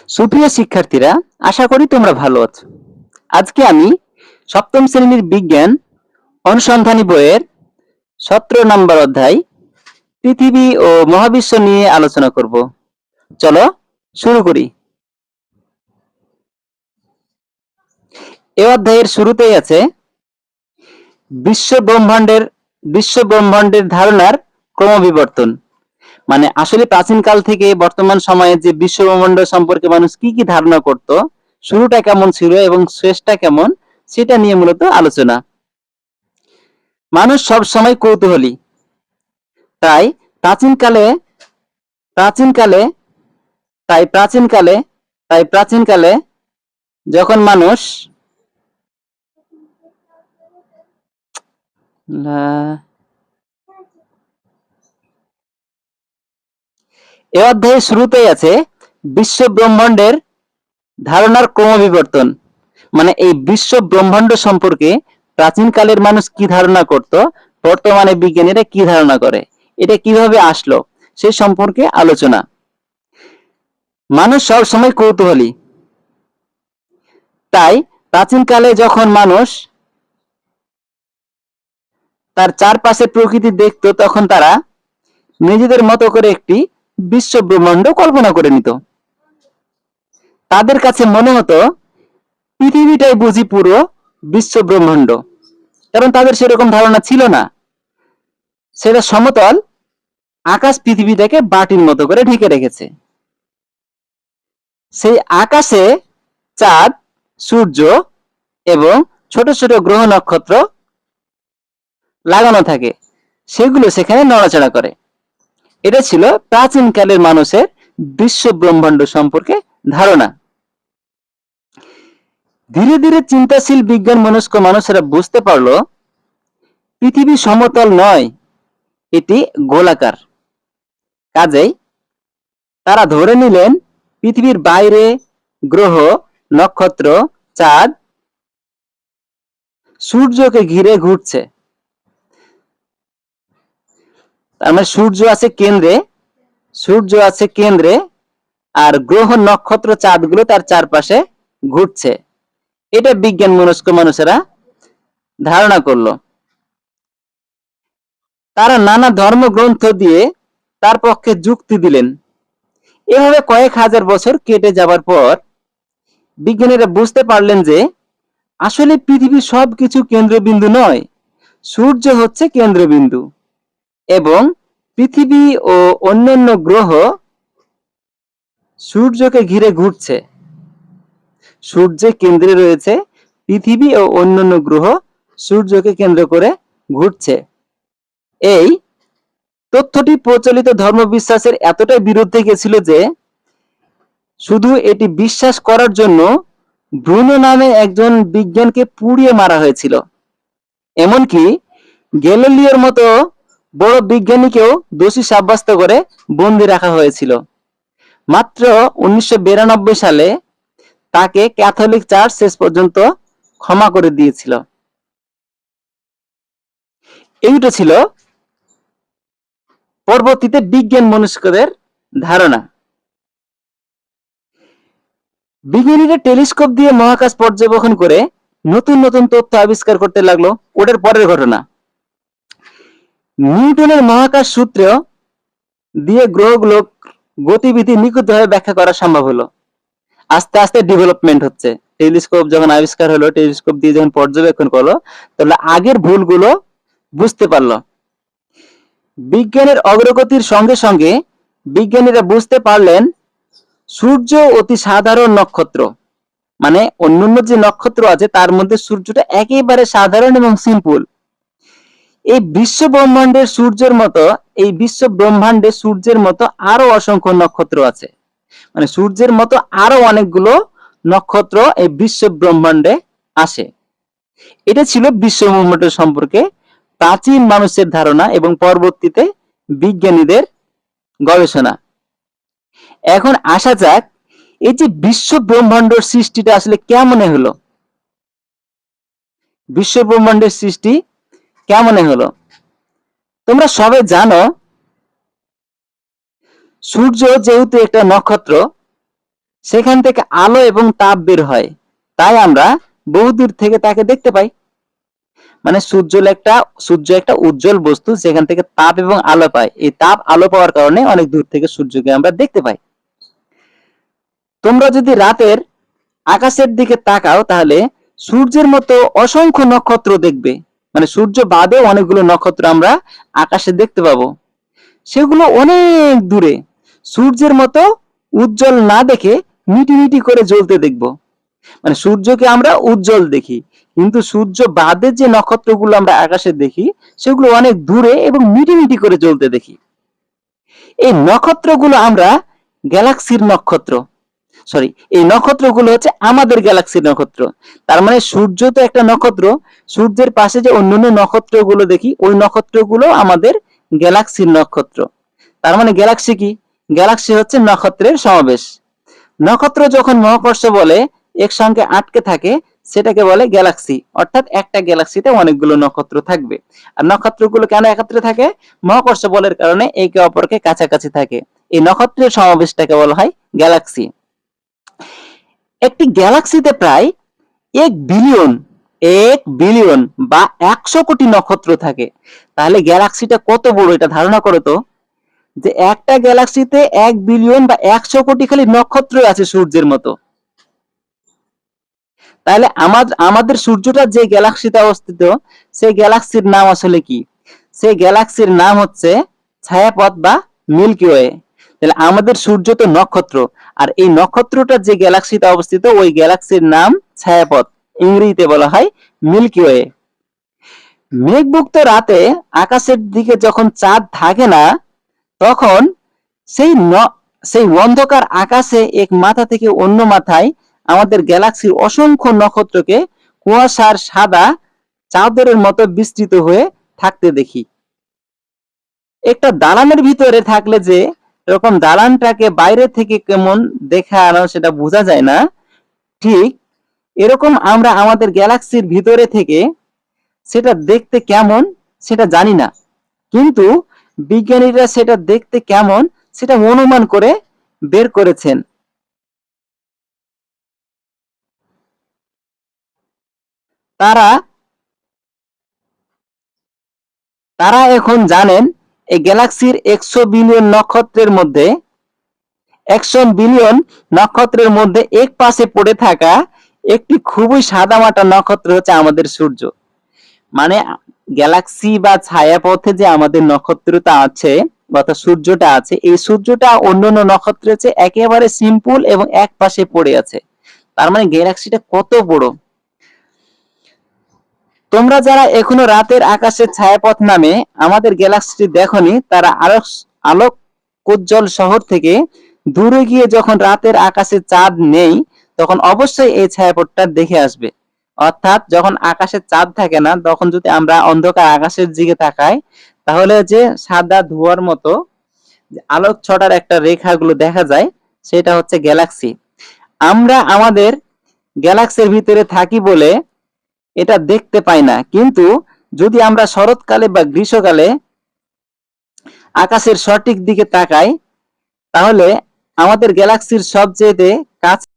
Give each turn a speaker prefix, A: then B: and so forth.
A: সুপ্রিয় শিক্ষার্থীরা, আশা করি তোমরা ভালো আছো। আজকে আমি সপ্তম শ্রেণীর বিজ্ঞান অনুসন্ধানী বইয়ের 17 নম্বর অধ্যায় পৃথিবী ও মহাবিশ্ব নিয়ে আলোচনা করব। চলো শুরু করি। এ অধ্যায়ের শুরুতেই আছে বিশ্ব ব্রহ্মাণ্ডের ধারণার ক্রমবিবর্তন। মানে আসলে প্রাচীনকাল থেকে বর্তমান সময়ে যে বিশ্ব ব্রহ্মাণ্ড সম্পর্কে মানুষ কি কি ধারণা করত, শুরুটা কেমন ছিল এবং শেষটা কেমন, সেটা নিয়ে মূলত আলোচনা। মানুষ সব সময় কৌতূহলী। তাই প্রাচীনকালে প্রাচীনকালে প্রাচীনকালে যখন মানুষ এ অধ্যায়ের শুরুতেই আছে বিশ্ব ব্রহ্মাণ্ডের ধারণার ক্রমবিবর্তন। মানে এই বিশ্ব ব্রহ্মাণ্ড সম্পর্কে প্রাচীনকালের মানুষ কি ধারণা করত, বর্তমানে বিজ্ঞানীরা কি ধারণা করে, এটা কিভাবে আসলো সে সম্পর্কে আলোচনা। মানুষ সব সময় কৌতূহলী। তাই প্রাচীনকালে যখন মানুষ তার চারপাশের প্রকৃতি দেখত, তখন তারা নিজেদের মতো করে একটি বিশ্ব ব্রহ্মাণ্ড কল্পনা করে নিত। তাদের কাছে মনে হতো পৃথিবীটাই বুঝি পুরো বিশ্ব ব্রহ্মাণ্ড, কারণ তাদের সেরকম ধারণা ছিল না। সেটা সমতল আকাশ পৃথিবীটাকে বাটির মতো করে ঢেকে রেখেছে। সেই আকাশে চাঁদ, সূর্য এবং ছোট ছোট গ্রহ নক্ষত্র লাগানো থাকে, সেগুলো সেখানে নড়াচড়া করে। এটা ছিল প্রাচীনকালের মানুষের বিশ্ব ব্রহ্মাণ্ড সম্পর্কে ধারণা। ধীরে ধীরে চিন্তাশীল বিজ্ঞান মনস্ক মানুষেরা বুঝতে পারলো পৃথিবী সমতল নয়, এটি গোলাকার। কাজেই তারা ধরে নিলেন পৃথিবীর বাইরে গ্রহ, নক্ষত্র, চাঁদ সূর্যকে ঘিরে ঘুরছে। তার মানে সূর্য আছে কেন্দ্রে আর গ্রহ, নক্ষত্র, চাঁদগুলো তার চারপাশে ঘুরছে। এটা বিজ্ঞান মনস্ক মানুষেরা ধারণা করলো। তারা নানা ধর্মগ্রন্থ দিয়ে তার পক্ষে যুক্তি দিলেন। এভাবে কয়েক হাজার বছর কেটে যাবার পর বিজ্ঞানীরা বুঝতে পারলেন যে আসলে পৃথিবীর সবকিছু কেন্দ্রবিন্দু নয়, সূর্য হচ্ছে কেন্দ্রবিন্দু এবং পৃথিবী ও অন্যান্য গ্রহ সূর্যকে ঘিরে ঘুরছে। সূর্যের কেন্দ্রে রয়েছে, পৃথিবী ও অন্যান্য গ্রহ সূর্যকে কেন্দ্র করে ঘুরছে। এই তথ্যটি প্রচলিত ধর্মবিশ্বাসের এতটাই বিরুদ্ধে গেছিল যে শুধু এটি বিশ্বাস করার জন্য ব্রুনো নামে একজন বিজ্ঞানীকে পুড়িয়ে মারা হয়েছিল। এমনকি গ্যালিলিওর মতো বড় বিজ্ঞানীকেও দোষী সাব্যস্ত করে বন্দী রাখা হয়েছিল। মাত্র 1992 সালে তাকে ক্যাথলিক চার্চ শেষ পর্যন্ত ক্ষমা করে দিয়েছিল। এইটা ছিল পরবর্তীতে বিজ্ঞান মনস্কদের ধারণা। বিজ্ঞানীরা টেলিস্কোপ দিয়ে মহাকাশ পর্যবেক্ষণ করে নতুন নতুন তথ্য আবিষ্কার করতে লাগলো। ওটার পরের ঘটনা, নিউটনের মহাকাশ সূত্র দিয়ে গ্রহগুলোর গতিবিধি নিখুঁতভাবে ব্যাখ্যা করা সম্ভব হলো। আস্তে আস্তে ডেভেলপমেন্ট হচ্ছে। টেলিস্কোপ যখন আবিষ্কার হলো, টেলিস্কোপ দিয়ে যখন পর্যবেক্ষণ করলো, তাহলে আগের ভুলগুলো বুঝতে পারলো। বিজ্ঞানের অগ্রগতির সঙ্গে সঙ্গে বিজ্ঞানীরা বুঝতে পারলেন সূর্য অতি সাধারণ নক্ষত্র। মানে অন্যান্য যে নক্ষত্র আছে তার মধ্যে সূর্যটা একেবারে সাধারণ এবং সিম্পল। এই বিশ্ব ব্রহ্মাণ্ডে সূর্যের মতো আরো অসংখ্য নক্ষত্র আছে। মানে সূর্যের মতো আরো অনেকগুলো নক্ষত্র এই বিশ্ব ব্রহ্মাণ্ডে আসে। এটা ছিল বিশ্ব ব্রহ্মাণ্ড সম্পর্কে প্রাচীন মানুষের ধারণা এবং পরবর্তীতে বিজ্ঞানীদের গবেষণা। এখন আসা যাক এই যে বিশ্ব ব্রহ্মাণ্ডের সৃষ্টিটা আসলে কেমন হলো। বিশ্ব ব্রহ্মাণ্ডের সৃষ্টি কেমন হলো? তোমরা সবাই জানো সূর্য যেহেতু একটা নক্ষত্র, সেখান থেকে আলো এবং তাপ বের হয়, তাই আমরা বহুদূর থেকে তাকে দেখতে পাই। মানে সূর্য একটা উজ্জ্বল বস্তু, যেখান থেকে তাপ এবং আলো পায়। এই তাপ আলো পাওয়ার কারণে অনেক দূর থেকে সূর্যকে আমরা দেখতে পাই। তোমরা যদি রাতের আকাশের দিকে তাকাও, তাহলে সূর্যের মতো অসংখ্য নক্ষত্র দেখবে। মানে সূর্য বাদেও অনেকগুলো নক্ষত্র আমরা আকাশে দেখতে পাবো। সেগুলো অনেক দূরে, সূর্যের মতো উজ্জ্বল না দেখে মিটি মিটি করে জ্বলতে দেখব। মানে সূর্যকে আমরা উজ্জ্বল দেখি, কিন্তু সূর্য বাদে যে নক্ষত্রগুলো আমরা আকাশে দেখি সেগুলো অনেক দূরে এবং মিটি মিটি করে জ্বলতে দেখি। এই নক্ষত্রগুলো আমরা গ্যালাক্সির নক্ষত্র, সরি, এই নক্ষত্রগুলো হচ্ছে আমাদের গ্যালাক্সির নক্ষত্র। তার মানে সূর্য তো একটা নক্ষত্র, সূর্যের পাশে যে অন্যান্য নক্ষত্রগুলো দেখি ওই নক্ষত্রগুলো আমাদের গ্যালাক্সির নক্ষত্র। তার মানে গ্যালাক্সি কি? গ্যালাক্সি হচ্ছে নক্ষত্রের সমাবেশ। নক্ষত্র যখন মহাকর্ষ বলে একসঙ্গে আটকে থাকে সেটাকে বলে গ্যালাক্সি। অর্থাৎ একটা গ্যালাক্সিতে অনেকগুলো নক্ষত্র থাকবে। আর নক্ষত্রগুলো কেন একত্রে থাকে? মহাকর্ষ বলের কারণে একে অপরকে কাছাকাছি থাকে। এই নক্ষত্রের সমাবেশটাকে বলা হয় গ্যালাক্সি। একটি গ্যালাক্সিতে প্রায় 1 বিলিয়ন বা 100 কোটি নক্ষত্র থাকে। তাহলে গ্যালাক্সিটা কত বড় এটা ধারণা করো তো, যে একটা গ্যালাক্সিতে 1 বিলিয়ন বা 100 কোটি খালি নক্ষত্র আছে সূর্যের মতো। তাহলে আমাদের সূর্যটা যে গ্যালাক্সিতে অবস্থিত সেই গ্যালাক্সির নাম আসলে কি? সেই গ্যালাক্সির নাম হচ্ছে ছায়াপথ বা মিল্কি ওয়ে। তাহলে আমাদের সূর্য তো নক্ষত্র, আর এই নক্ষত্রটা যে গ্যালাক্সিতে অবস্থিত ওই গ্যালাক্সির নাম ছায়াপথ, ইংরেজিতে বলা হয় মিল্কি ওয়ে। মেঘমুক্ত রাতে আকাশের দিকে যখন চাঁদ থাকে না, তখন সেই সেই অন্ধকার আকাশে এক মাথা থেকে অন্য মাথায় আমাদের গ্যালাক্সির অসংখ্য নক্ষত্রকে কুয়াশার সাদা চাদরের মতো বিস্তৃত হয়ে থাকতে দেখি। একটা দালানের ভিতরে থাকলে যে এরকম দালানটাকে বাইরে থেকে কেমন দেখানো সেটা বোঝা যায় না, ঠিক এরকম আমরা আমাদের গ্যালাক্সির ভিতরে থেকে সেটা দেখতে কেমন সেটা জানি না, কিন্তু বিজ্ঞানীরা সেটা দেখতে কেমন সেটা অনুমান করে বের করেছেন। তারা তারা এখন জানেন এই গ্যালাক্সির 100 বিলিয়ন নক্ষত্রের মধ্যে এক পাশে পড়ে থাকা একটি খুবই সাদামাটা নক্ষত্র হচ্ছে আমাদের সূর্য। মানে গ্যালাক্সি বা ছায়াপথে যে আমাদের নক্ষত্রটা আছে অর্থাৎ সূর্যটা আছে, এই সূর্যটা অন্যান্য নক্ষত্রের চেয়ে একেবারে সিম্পল এবং এক পাশে পড়ে আছে। তার মানে গ্যালাক্সিটা কত বড়। তোমরা যারা এখনো রাতের আকাশের ছায়াপথ নামে আমাদের গ্যালাক্সিটি দেখনি, তারা আলোকোজ্জ্বল শহর থেকে দূরে গিয়ে যখন রাতের আকাশে চাঁদ নেই তখন অবশ্যই এই ছায়াপথটা দেখে আসবে। অর্থাৎ যখন আকাশে চাঁদ থাকে না তখন যদি আমরা অন্ধকার আকাশের দিকে তাকাই, তাহলে যে সাদা ধোঁয়ার মতো আলোক ছটার একটা রেখাগুলো দেখা যায় সেটা হচ্ছে গ্যালাক্সি। আমরা আমাদের গ্যালাক্সির ভিতরে থাকি বলে এটা দেখতে পাই না, কিন্তু যদি আমরা শরৎকালে বা গ্রীষ্মকালে আকাশের সঠিক দিকে তাকাই তাহলে আমাদের গ্যালাক্সির সবচেয়ে কাছে